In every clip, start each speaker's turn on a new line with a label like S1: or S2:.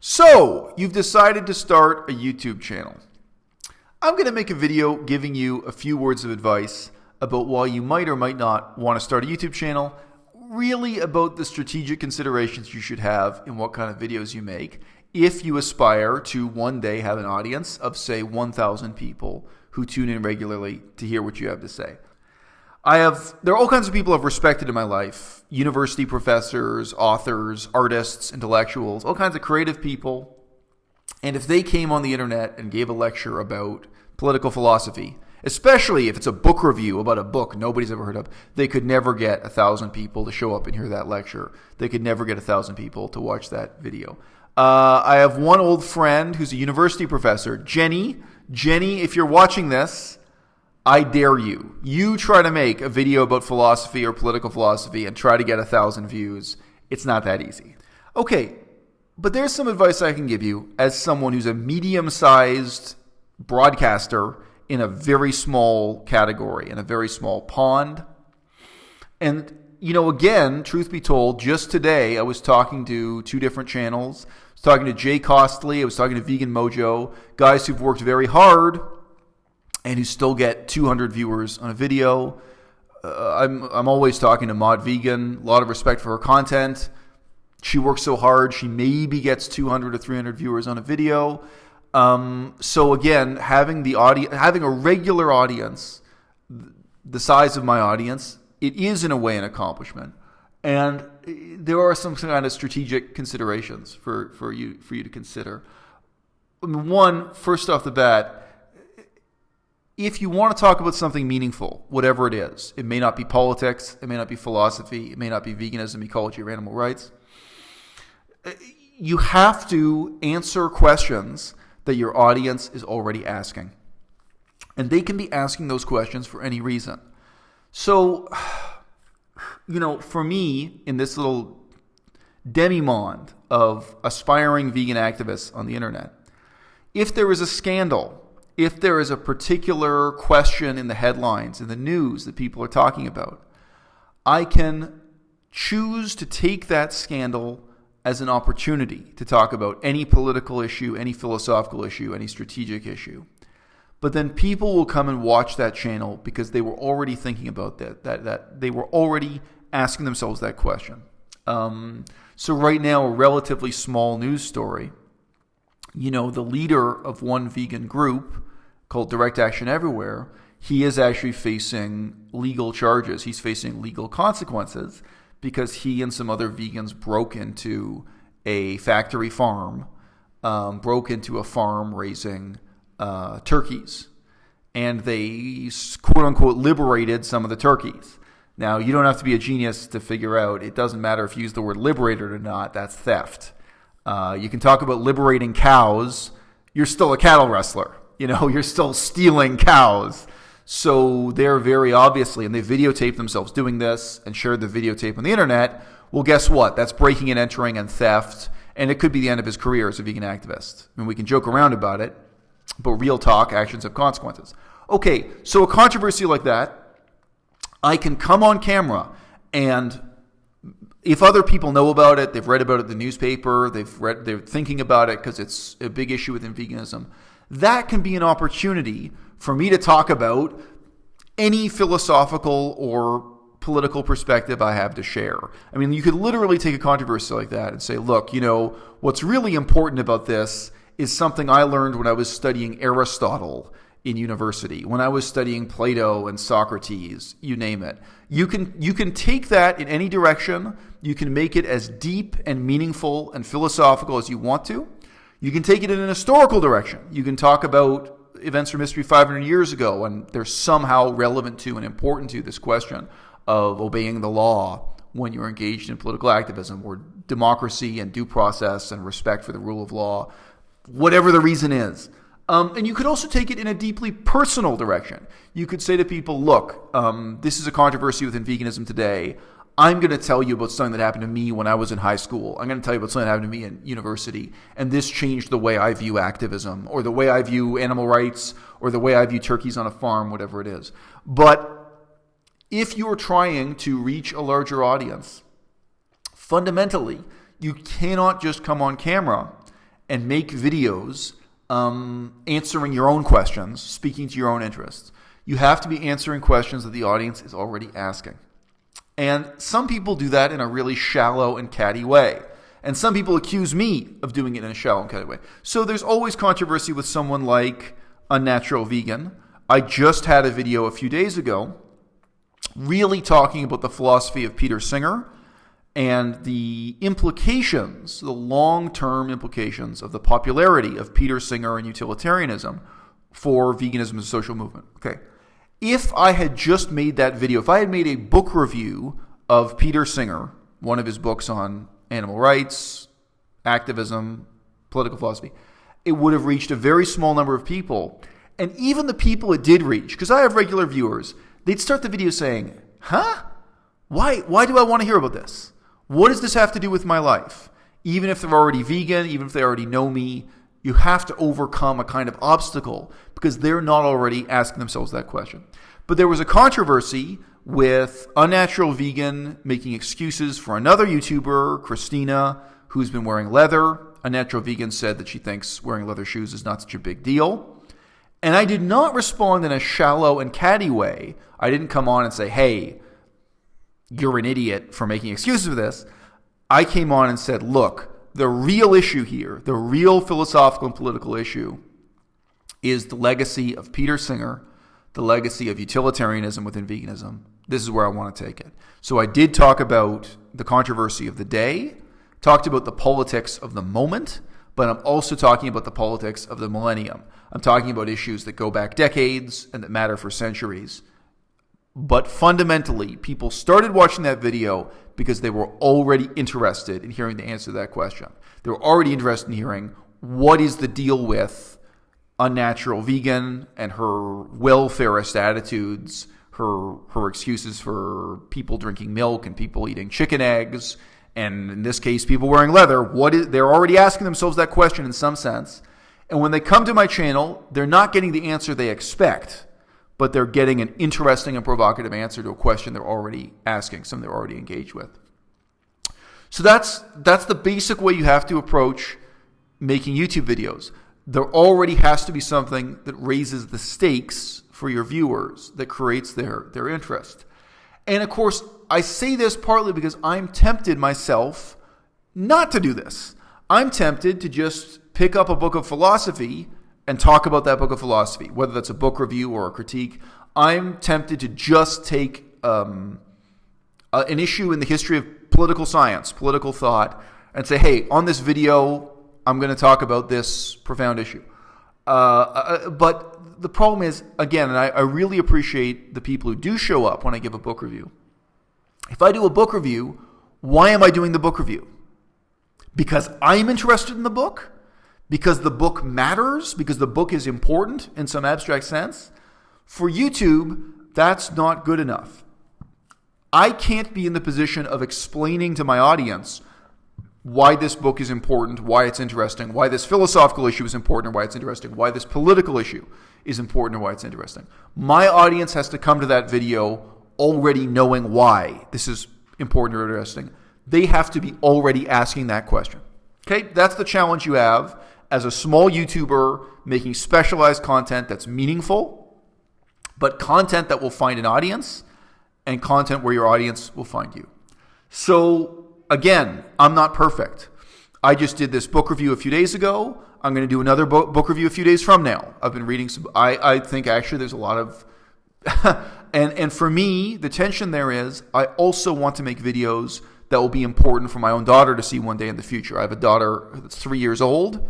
S1: So, you've decided to start a YouTube channel. I'm going to make a video giving you a few words of advice about why you might or might not want to start a YouTube channel, really about the strategic considerations you should have in what kind of videos you make if you aspire to one day have an audience of, say, 1,000 people who tune in regularly to hear what you have to say. There are all kinds of people I've respected in my life. University professors, authors, artists, intellectuals, all kinds of creative people. And if they came on the internet and gave a lecture about political philosophy, especially if it's a book review about a book nobody's ever heard of, they could never get 1,000 people to show up and hear that lecture. They could never get 1,000 people to watch that video. I have one old friend who's a university professor, Jenny. Jenny, if you're watching this, I dare you. You try to make a video about philosophy or political philosophy and try to get 1,000 views. It's not that easy. Okay, but there's some advice I can give you as someone who's a medium-sized broadcaster in a very small category, in a very small pond. And, again, truth be told, just today I was talking to two different channels. I was talking to Jay Costley. I was talking to Vegan Mojo, guys who've worked very hard and who still get 200 viewers on a video. I'm always talking to Mod Vegan. A lot of respect for her content. She works so hard, she maybe gets 200 or 300 viewers on a video. So again, having a regular audience, the size of my audience, it is in a way an accomplishment. And there are some kind of strategic considerations for you to consider. One, first off the bat, if you want to talk about something meaningful, whatever it is, it may not be politics, it may not be philosophy, it may not be veganism, ecology, or animal rights, you have to answer questions that your audience is already asking. And they can be asking those questions for any reason. So, for me, in this little demi-monde of aspiring vegan activists on the internet, if there is a scandal, if there is a particular question in the headlines, in the news that people are talking about, I can choose to take that scandal as an opportunity to talk about any political issue, any philosophical issue, any strategic issue. But then people will come and watch that channel because they were already thinking about that they were already asking themselves that question. So right now, a relatively small news story, the leader of one vegan group called Direct Action Everywhere, he is actually facing legal charges. He's facing legal consequences because he and some other vegans broke into a factory farm, broke into a farm raising turkeys. And they, quote unquote, liberated some of the turkeys. Now, you don't have to be a genius to figure out, it doesn't matter if you use the word liberated or not, that's theft. You can talk about liberating cows, you're still a cattle wrestler. You're still stealing cows. So they're very obviously, and they videotape themselves doing this and shared the videotape on the internet. Well, guess what? That's breaking and entering and theft, and it could be the end of his career as a vegan activist. I mean, we can joke around about it, but real talk, actions have consequences. Okay, so a controversy like that, I can come on camera, and if other people know about it, they've read about it in the newspaper, they're thinking about it because it's a big issue within veganism, that can be an opportunity for me to talk about any philosophical or political perspective I have to share. I mean, you could literally take a controversy like that and say, look, what's really important about this is something I learned when I was studying Aristotle in university, when I was studying Plato and Socrates, you name it. You can take that in any direction. You can make it as deep and meaningful and philosophical as you want to. You can take it in an historical direction. You can talk about events from history 500 years ago, and they're somehow relevant to and important to this question of obeying the law when you're engaged in political activism, or democracy and due process and respect for the rule of law, whatever the reason is. And you could also take it in a deeply personal direction. You could say to people, look, this is a controversy within veganism today. I'm going to tell you about something that happened to me when I was in high school. I'm going to tell you about something that happened to me in university. And this changed the way I view activism, or the way I view animal rights, or the way I view turkeys on a farm, whatever it is. But if you're trying to reach a larger audience, fundamentally, you cannot just come on camera and make videos answering your own questions, speaking to your own interests. You have to be answering questions that the audience is already asking. And some people do that in a really shallow and catty way. And some people accuse me of doing it in a shallow and catty way. So there's always controversy with someone like Unnatural Vegan. I just had a video a few days ago really talking about the philosophy of Peter Singer and the implications, the long-term implications of the popularity of Peter Singer and utilitarianism for veganism as a social movement. Okay. If I had just made that video, if I had made a book review of Peter Singer, one of his books on animal rights, activism, political philosophy, it would have reached a very small number of people. And even the people it did reach, because I have regular viewers, they'd start the video saying, huh? Why do I want to hear about this? What does this have to do with my life? Even if they're already vegan, even if they already know me, you have to overcome a kind of obstacle because they're not already asking themselves that question. But there was a controversy with Unnatural Vegan making excuses for another YouTuber, Christina, who's been wearing leather. Unnatural Vegan said that she thinks wearing leather shoes is not such a big deal. And I did not respond in a shallow and catty way. I didn't come on and say, hey, you're an idiot for making excuses for this. I came on and said, look, the real issue here, the real philosophical and political issue is the legacy of Peter Singer, the legacy of utilitarianism within veganism. This is where I want to take it. So I did talk about the controversy of the day, talked about the politics of the moment, but I'm also talking about the politics of the millennium. I'm talking about issues that go back decades and that matter for centuries. But fundamentally, people started watching that video because they were already interested in hearing the answer to that question. They were already interested in hearing what is the deal with Unnatural Vegan and her welfarist attitudes, her excuses for people drinking milk and people eating chicken eggs, and in this case, people wearing leather. They're already asking themselves that question in some sense. And when they come to my channel, they're not getting the answer they expect, but they're getting an interesting and provocative answer to a question they're already asking, something they're already engaged with. So that's the basic way you have to approach making YouTube videos. There already has to be something that raises the stakes for your viewers, that creates their interest. And of course, I say this partly because I'm tempted myself not to do this. I'm tempted to just pick up a book of philosophy and talk about that book of philosophy, whether that's a book review or a critique. I'm tempted to just take an issue in the history of political science, political thought, and say, hey, on this video, I'm going to talk about this profound issue. But the problem is, again, and I really appreciate the people who do show up when I give a book review. If I do a book review, why am I doing the book review? Because I'm interested in the book? Because the book matters? Because the book is important in some abstract sense? For YouTube, that's not good enough. I can't be in the position of explaining to my audience why this book is important, why it's interesting, why this philosophical issue is important, why it's interesting, why this political issue is important, and why it's interesting. My audience has to come to that video already knowing why this is important or interesting. They have to be already asking that question. Okay, that's the challenge you have as a small YouTuber making specialized content that's meaningful, but content that will find an audience and content where your audience will find you. So again, I'm not perfect. I just did this book review a few days ago. I'm going to do another book review a few days from now. I've been reading some, I think actually there's a lot of, and for me, the tension there is I also want to make videos that will be important for my own daughter to see one day in the future. I have a daughter that's 3 years old.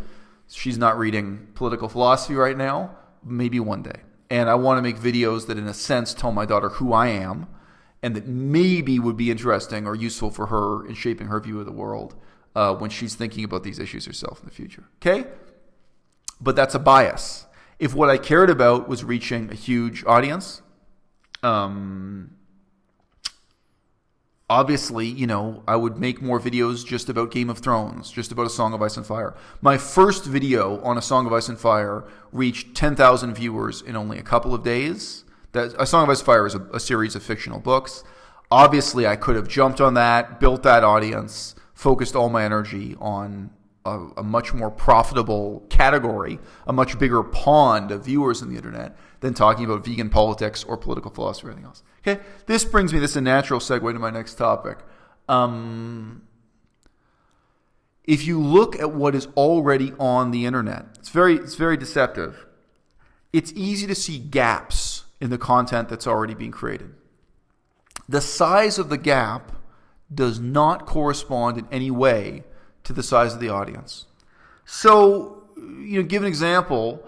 S1: She's not reading political philosophy right now, maybe one day. And I want to make videos that in a sense tell my daughter who I am and that maybe would be interesting or useful for her in shaping her view of the world when she's thinking about these issues herself in the future. Okay? But that's a bias. If what I cared about was reaching a huge audience, obviously, you know, I would make more videos just about Game of Thrones, just about A Song of Ice and Fire. My first video on A Song of Ice and Fire reached 10,000 viewers in only a couple of days. A Song of Ice and Fire is a series of fictional books. Obviously, I could have jumped on that, built that audience, focused all my energy on a much more profitable category, a much bigger pond of viewers on the internet than talking about vegan politics or political philosophy or anything else. Okay, this is a natural segue to my next topic. If you look at what is already on the internet, it's very deceptive. It's easy to see gaps in the content that's already being created. The size of the gap does not correspond in any way to the size of the audience. So, give an example.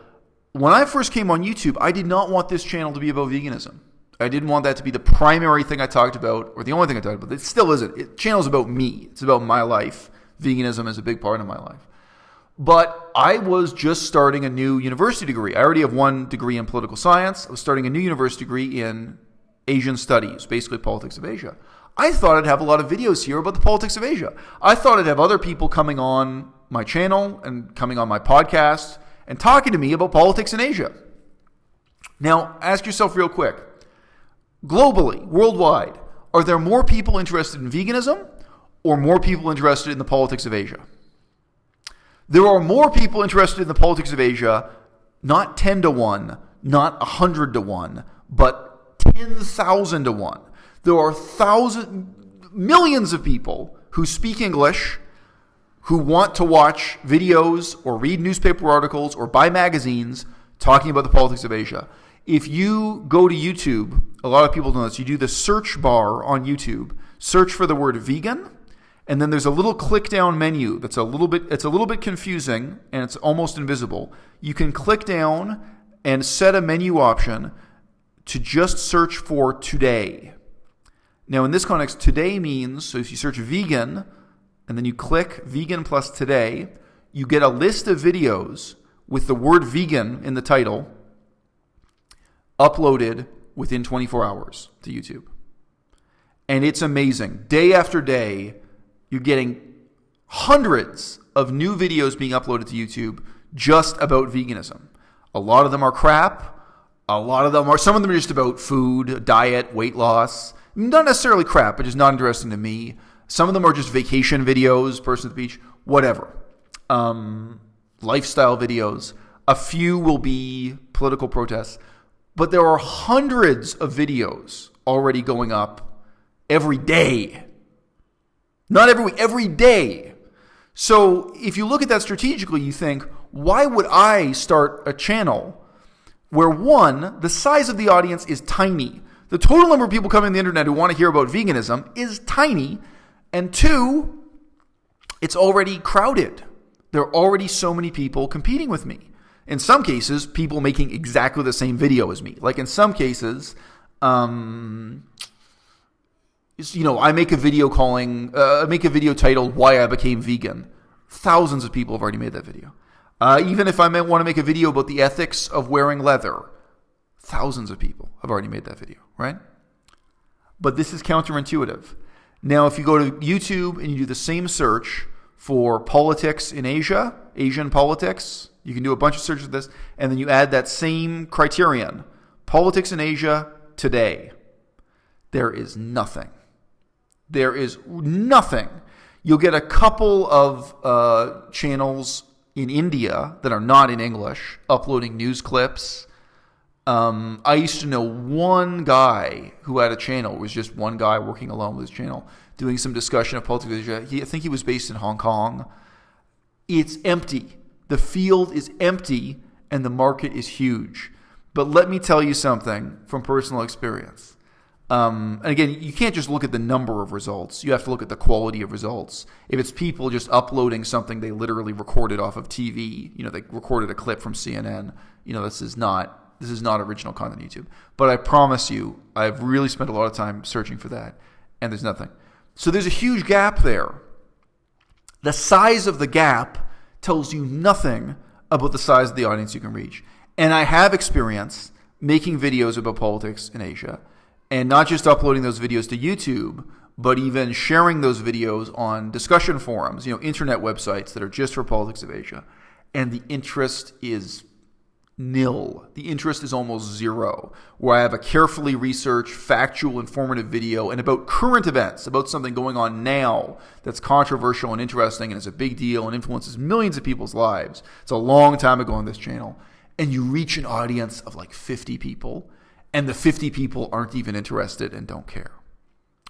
S1: When I first came on YouTube, I did not want this channel to be about veganism. I didn't want that to be the primary thing I talked about, or the only thing I talked about. It still isn't. The channel's about me. It's about my life. Veganism is a big part of my life. But I was just starting a new university degree. I already have one degree in political science. I was starting a new university degree in Asian studies, basically politics of Asia. I thought I'd have a lot of videos here about the politics of Asia. I thought I'd have other people coming on my channel and coming on my podcast and talking to me about politics in Asia. Now, ask yourself real quick. Globally, worldwide, are there more people interested in veganism or more people interested in the politics of Asia? There are more people interested in the politics of Asia, not 10 to 1, not 100 to 1, but 10,000 to 1. There are millions of people who speak English, who want to watch videos or read newspaper articles or buy magazines talking about the politics of Asia. If you go to YouTube, a lot of people know this, you do the search bar on YouTube, search for the word vegan, and then there's a little click down menu it's a little bit confusing and it's almost invisible. You can click down and set a menu option to just search for today. Now, in this context, today means, so if you search vegan and then you click vegan plus today, you get a list of videos with the word vegan in the title uploaded within 24 hours to YouTube. And it's amazing. Day after day, you're getting hundreds of new videos being uploaded to YouTube just about veganism. A lot of them are crap. Some of them are just about food, diet, weight loss. Not necessarily crap, but just not interesting to me. Some of them are just vacation videos, person at the beach, whatever. Lifestyle videos. A few will be political protests. But there are hundreds of videos already going up every day. Not every week, every day. So if you look at that strategically, you think, why would I start a channel where, one, the size of the audience is tiny? The total number of people coming on the internet who want to hear about veganism is tiny. And two, it's already crowded. There are already so many people competing with me. In some cases, people making exactly the same video as me. Like in some cases, I make a video titled "Why I Became Vegan." Thousands of people have already made that video. Even if I want to make a video about the ethics of wearing leather, thousands of people have already made that video, right? But this is counterintuitive. Now, if you go to YouTube and you do the same search for politics in Asia, Asian politics, you can do a bunch of searches of this, and then you add that same criterion, politics in Asia today. There is nothing. There is nothing. You'll get a couple of channels in India that are not in English uploading news clips. I used to know one guy who had a channel. It was just one guy working alone with his channel, doing some discussion of politics in Asia. I think he was based in Hong Kong. It's empty. The field is empty and the market is huge. But let me tell you something from personal experience. And again, you can't just look at the number of results. You have to look at the quality of results. If it's people just uploading something they literally recorded off of TV, they recorded a clip from CNN, this is not original content on YouTube. But I promise you, I've really spent a lot of time searching for that, and there's nothing. So there's a huge gap there. The size of the gap tells you nothing about the size of the audience you can reach. And I have experience making videos about politics in Asia, and not just uploading those videos to YouTube, but even sharing those videos on discussion forums, internet websites that are just for politics of Asia. And the interest is nil. The interest is almost zero. Where I have a carefully researched, factual, informative video and about current events, about something going on now that's controversial and interesting and is a big deal and influences millions of people's lives. It's a long time ago on this channel. And you reach an audience of like 50 people, and the 50 people aren't even interested and don't care,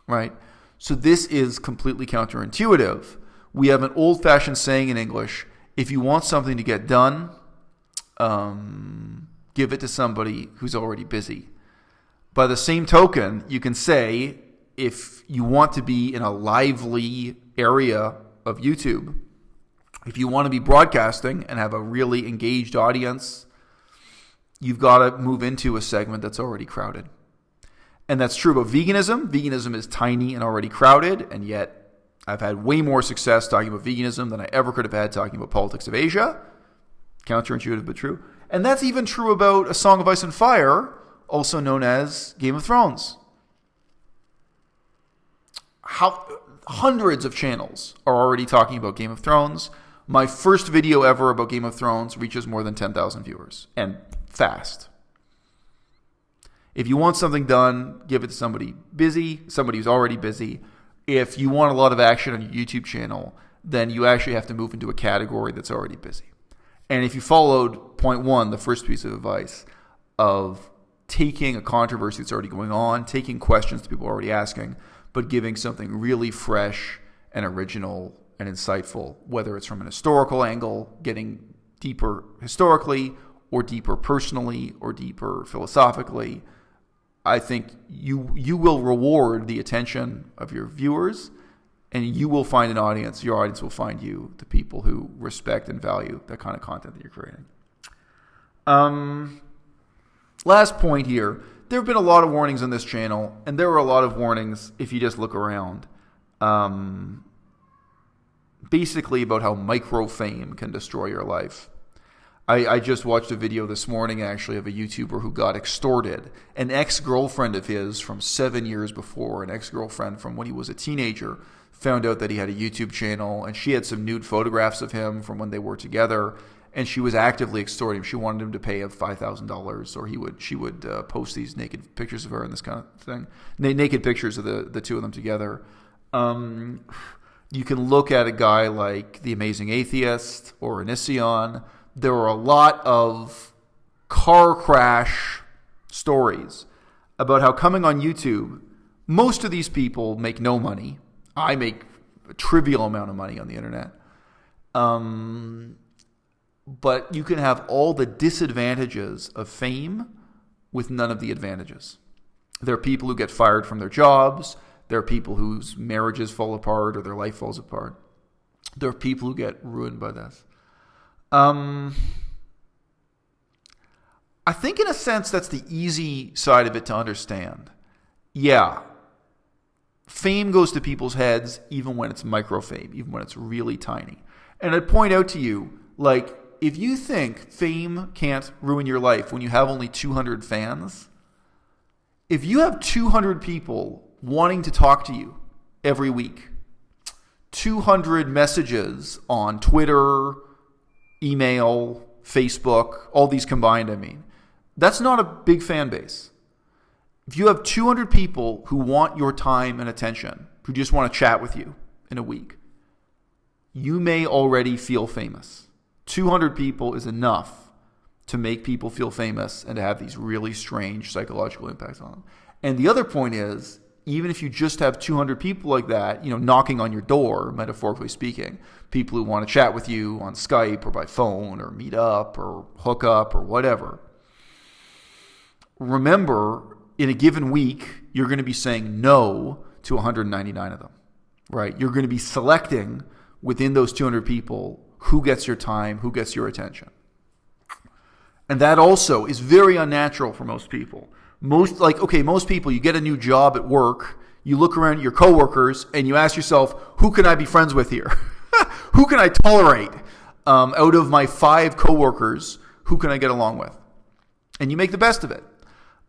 S1: right? So this is completely counterintuitive. We have an old-fashioned saying in English, if you want something to get done, give it to somebody who's already busy. By the same token, you can say, if you want to be in a lively area of YouTube, if you want to be broadcasting and have a really engaged audience, you've got to move into a segment that's already crowded. And that's true about veganism. Veganism is tiny and already crowded, and yet I've had way more success talking about veganism than I ever could have had talking about politics of Asia. Counterintuitive, but true. And that's even true about A Song of Ice and Fire, also known as Game of Thrones. Hundreds of channels are already talking about Game of Thrones. My first video ever about Game of Thrones reaches more than 10,000 viewers, and fast. If you want something done, give it to somebody busy, somebody who's already busy. If you want a lot of action on your YouTube channel, then you actually have to move into a category that's already busy. And if you followed point one, the first piece of advice of taking a controversy that's already going on, taking questions that people are already asking, but giving something really fresh and original and insightful, whether it's from an historical angle, getting deeper historically, or deeper personally, or deeper philosophically, I think you will reward the attention of your viewers, and you will find an audience. Your audience will find you, the people who respect and value that kind of content that you're creating. Last point here. There have been a lot of warnings on this channel, and there are a lot of warnings if you just look around. Basically about how microfame can destroy your life. I just watched a video this morning, actually, of a YouTuber who got extorted. An ex-girlfriend of his from 7 years before, an ex-girlfriend from when he was a teenager, found out that he had a YouTube channel, and she had some nude photographs of him from when they were together, and she was actively extorting him. She wanted him to pay him $5,000, or she would post these naked pictures of her and this kind of thing. Naked pictures of the two of them together. You can look at a guy like The Amazing Atheist or Onision. There are a lot of car crash stories about how coming on YouTube, most of these people make no money. I make a trivial amount of money on the internet. But you can have all the disadvantages of fame with none of the advantages. There are people who get fired from their jobs. There are people whose marriages fall apart or their life falls apart. There are people who get ruined by this. I think in a sense that's the easy side of it to understand. Yeah, fame goes to people's heads even when it's microfame, even when it's really tiny. And I'd point out to you, like, if you think fame can't ruin your life when you have only 200 fans, if you have 200 people wanting to talk to you every week, 200 messages on Twitter, email, Facebook, all these combined, I mean, that's not a big fan base. If you have 200 people who want your time and attention, who just want to chat with you in a week, you may already feel famous. 200 people is enough to make people feel famous and to have these really strange psychological impacts on them. And the other point is, even if you just have 200 people like that, knocking on your door, metaphorically speaking, people who want to chat with you on Skype or by phone or meet up or hook up or whatever, remember, in a given week, you're going to be saying no to 199 of them, right? You're going to be selecting within those 200 people who gets your time, who gets your attention. And that also is very unnatural for most people. Most people, you get a new job at work, you look around at your coworkers, and you ask yourself, who can I be friends with here? Who can I tolerate? Out of my 5 coworkers, who can I get along with? And you make the best of it.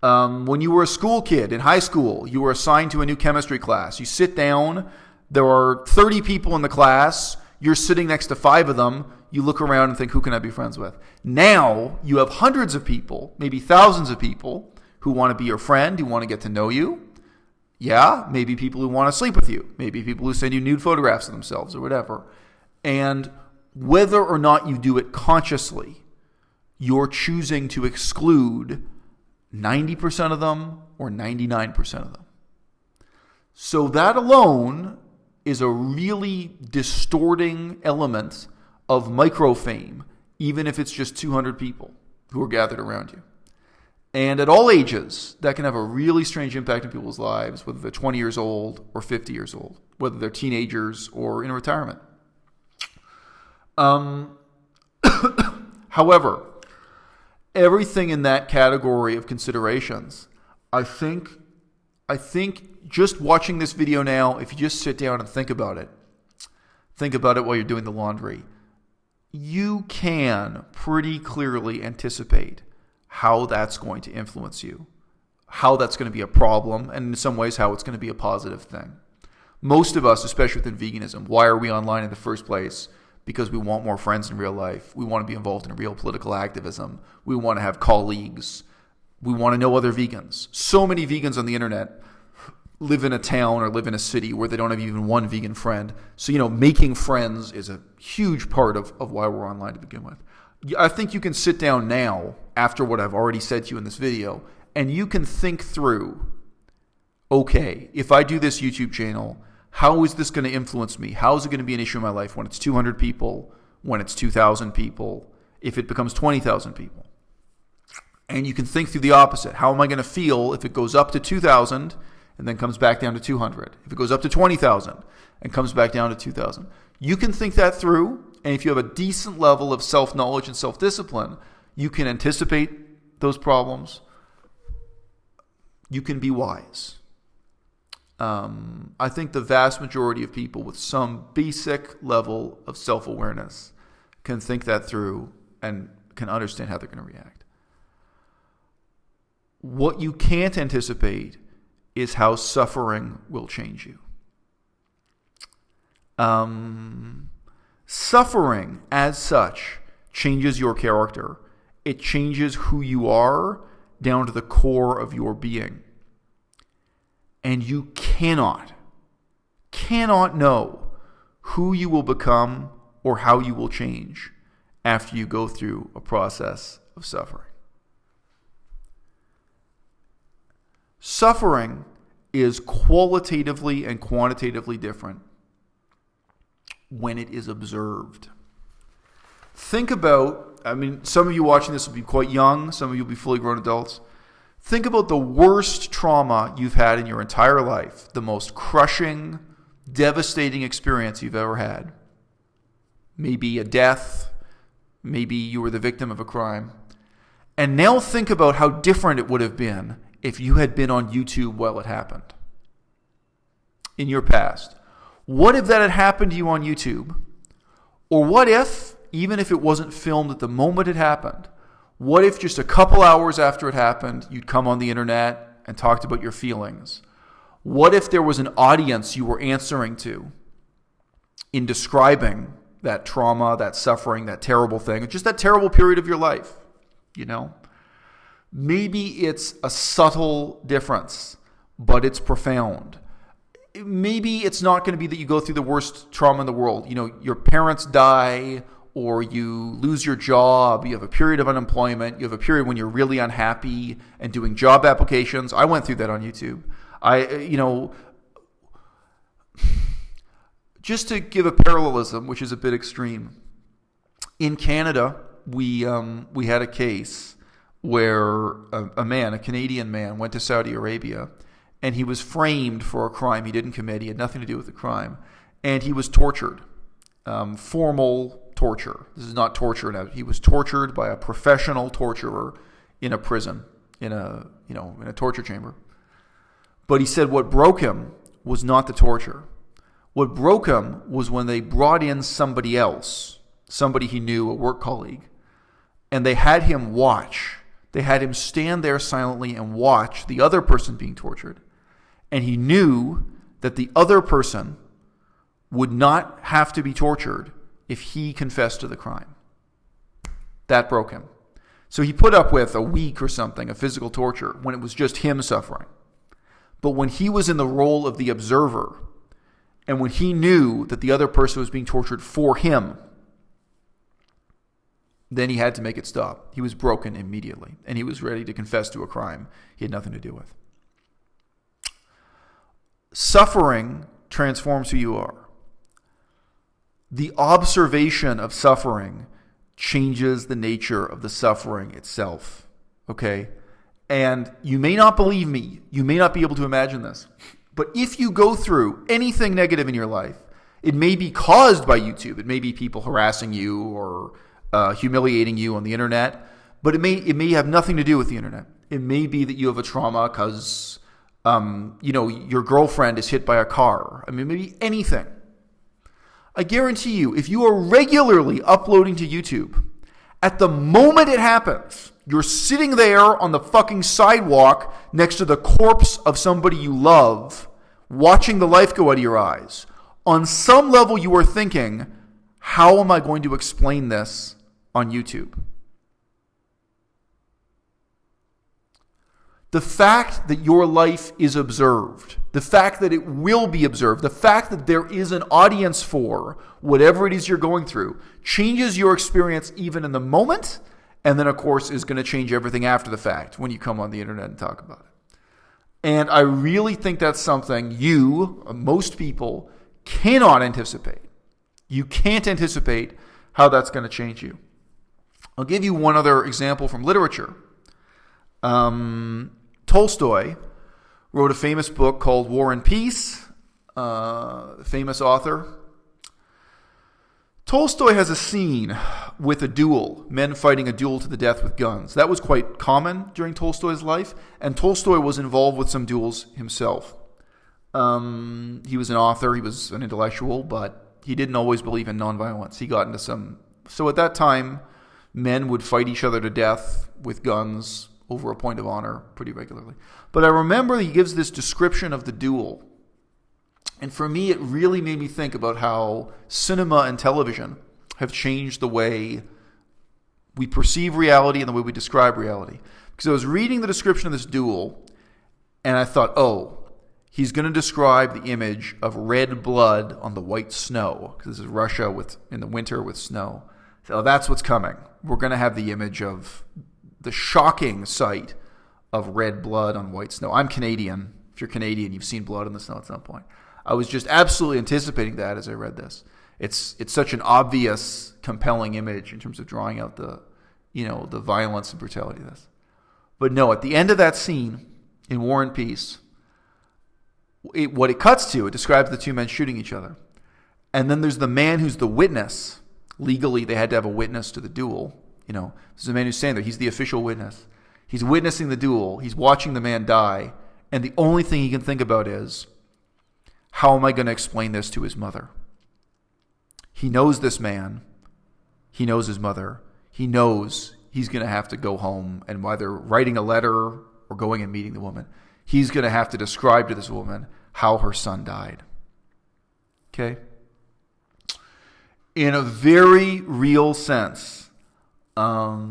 S1: When you were a school kid in high school, you were assigned to a new chemistry class. You sit down, there are 30 people in the class, you're sitting next to 5 of them, you look around and think, who can I be friends with? Now you have hundreds of people, maybe thousands of people who want to be your friend, who want to get to know you. Yeah, maybe people who want to sleep with you. Maybe people who send you nude photographs of themselves or whatever. And whether or not you do it consciously, you're choosing to exclude 90% of them or 99% of them. So that alone is a really distorting element of microfame, even if it's just 200 people who are gathered around you. And at all ages, that can have a really strange impact in people's lives, whether they're 20 years old or 50 years old, whether they're teenagers or in retirement. However, everything in that category of considerations, I think just watching this video now, if you just sit down and think about it while you're doing the laundry, you can pretty clearly anticipate how that's going to influence you, how that's going to be a problem, and in some ways how it's going to be a positive thing. Most of us, especially within veganism, why are we online in the first place? Because we want more friends in real life. We want to be involved in real political activism. We want to have colleagues. We want to know other vegans. So many vegans on the internet live in a town or live in a city where they don't have even one vegan friend. So, making friends is a huge part of why we're online to begin with. I think you can sit down now, after what I've already said to you in this video, and you can think through, okay, if I do this YouTube channel, how is this going to influence me? How is it going to be an issue in my life when it's 200 people, when it's 2,000 people, if it becomes 20,000 people? And you can think through the opposite. How am I going to feel if it goes up to 2,000 and then comes back down to 200? If it goes up to 20,000 and comes back down to 2,000? You can think that through, and if you have a decent level of self-knowledge and self-discipline, you can anticipate those problems. You can be wise. I think the vast majority of people with some basic level of self-awareness can think that through and can understand how they're going to react. What you can't anticipate is how suffering will change you. Suffering, as such, changes your character. It changes who you are down to the core of your being. And you cannot know who you will become or how you will change after you go through a process of suffering. Suffering is qualitatively and quantitatively different when it is observed. Think about, some of you watching this will be quite young, some of you will be fully grown adults. Think about the worst trauma you've had in your entire life, the most crushing, devastating experience you've ever had. Maybe a death, maybe you were the victim of a crime. And now think about how different it would have been if you had been on YouTube while it happened in your past. What if that had happened to you on YouTube? Or what if, even if it wasn't filmed at the moment it happened, what if just a couple hours after it happened, you'd come on the internet and talked about your feelings? What if there was an audience you were answering to in describing that trauma, that suffering, that terrible thing, just that terrible period of your life, Maybe it's a subtle difference, but it's profound. Maybe it's not going to be that you go through the worst trauma in the world. Your parents die, or you lose your job, you have a period of unemployment, you have a period when you're really unhappy and doing job applications. I went through that on YouTube. Just to give a parallelism, which is a bit extreme, in Canada, we had a case where a Canadian man, went to Saudi Arabia, and he was framed for a crime he didn't commit. He had nothing to do with the crime, and he was tortured, formal torture. This is not torture now. He was tortured by a professional torturer in a prison, in a torture chamber. But he said what broke him was not the torture. What broke him was when they brought in somebody else, somebody he knew, a work colleague, and they had him watch. They had him stand there silently and watch the other person being tortured. And he knew that the other person would not have to be tortured if he confessed to the crime. That broke him. So he put up with a week or something of physical torture when it was just him suffering. But when he was in the role of the observer, and when he knew that the other person was being tortured for him, then he had to make it stop. He was broken immediately, and he was ready to confess to a crime he had nothing to do with. Suffering transforms who you are. The observation of suffering changes the nature of the suffering itself. Okay? And you may not believe me. You may not be able to imagine this. But if you go through anything negative in your life, it may be caused by YouTube. It may be people harassing you or humiliating you on the internet. But it may have nothing to do with the internet. It may be that you have a trauma because your girlfriend is hit by a car. I mean, maybe anything. I guarantee you, if you are regularly uploading to YouTube, at the moment it happens, you're sitting there on the fucking sidewalk next to the corpse of somebody you love, watching the life go out of your eyes. On some level, you are thinking, how am I going to explain this on YouTube? The fact that your life is observed, the fact that it will be observed, the fact that there is an audience for whatever it is you're going through changes your experience even in the moment, and then, of course, is going to change everything after the fact when you come on the internet and talk about it. And I really think that's something most people, cannot anticipate. You can't anticipate how that's going to change you. I'll give you one other example from literature. Tolstoy wrote a famous book called War and Peace, famous author. Tolstoy has a scene with a duel, men fighting a duel to the death with guns. That was quite common during Tolstoy's life, and Tolstoy was involved with some duels himself. He was an author, he was an intellectual, but he didn't always believe in nonviolence. He got into some... So at that time, men would fight each other to death with guns over a point of honor pretty regularly. But I remember he gives this description of the duel. And for me, it really made me think about how cinema and television have changed the way we perceive reality and the way we describe reality. Because I was reading the description of this duel, and I thought, he's going to describe the image of red blood on the white snow. Because this is Russia in the winter with snow. So that's what's coming. We're going to have the image of the shocking sight of red blood on white snow. I'm Canadian. If you're Canadian, you've seen blood on the snow at some point. I was just absolutely anticipating that as I read this. It's such an obvious, compelling image in terms of drawing out the violence and brutality of this. But no, at the end of that scene in War and Peace, what it cuts to, it describes the two men shooting each other. And then there's the man who's the witness. Legally, they had to have a witness to the duel. There's a man who's standing there. He's the official witness. He's witnessing the duel. He's watching the man die. And the only thing he can think about is, how am I going to explain this to his mother? He knows this man. He knows his mother. He knows he's going to have to go home and either writing a letter or going and meeting the woman. He's going to have to describe to this woman how her son died. Okay? In a very real sense, no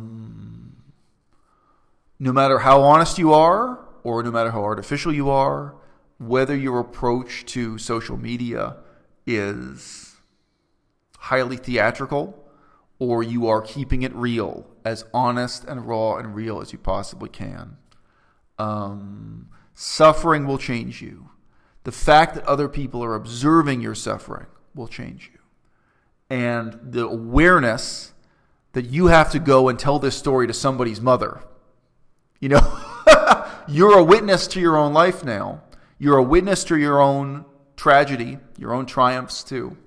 S1: matter how honest you are or no matter how artificial you are, whether your approach to social media is highly theatrical or you are keeping it real, as honest and raw and real as you possibly can, suffering will change you. The fact that other people are observing your suffering will change you. And the awareness that you have to go and tell this story to somebody's mother. You're a witness to your own life now. You're a witness to your own tragedy, your own triumphs too.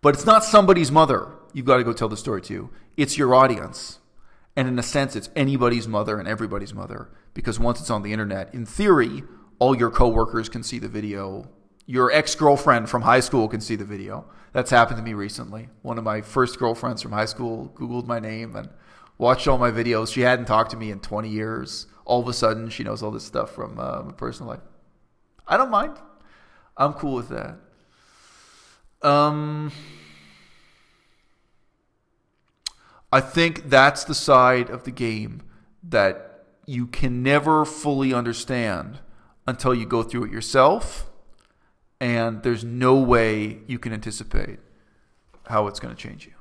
S1: But it's not somebody's mother you've got to go tell the story to. It's your audience. And in a sense, it's anybody's mother and everybody's mother. Because once it's on the internet, in theory, all your coworkers can see the video. Your ex-girlfriend from high school can see the video. That's happened to me recently. One of my first girlfriends from high school Googled my name and watched all my videos. She hadn't talked to me in 20 years. All of a sudden, she knows all this stuff from my personal life. I don't mind. I'm cool with that. I think that's the side of the game that you can never fully understand until you go through it yourself, and there's no way you can anticipate how it's going to change you.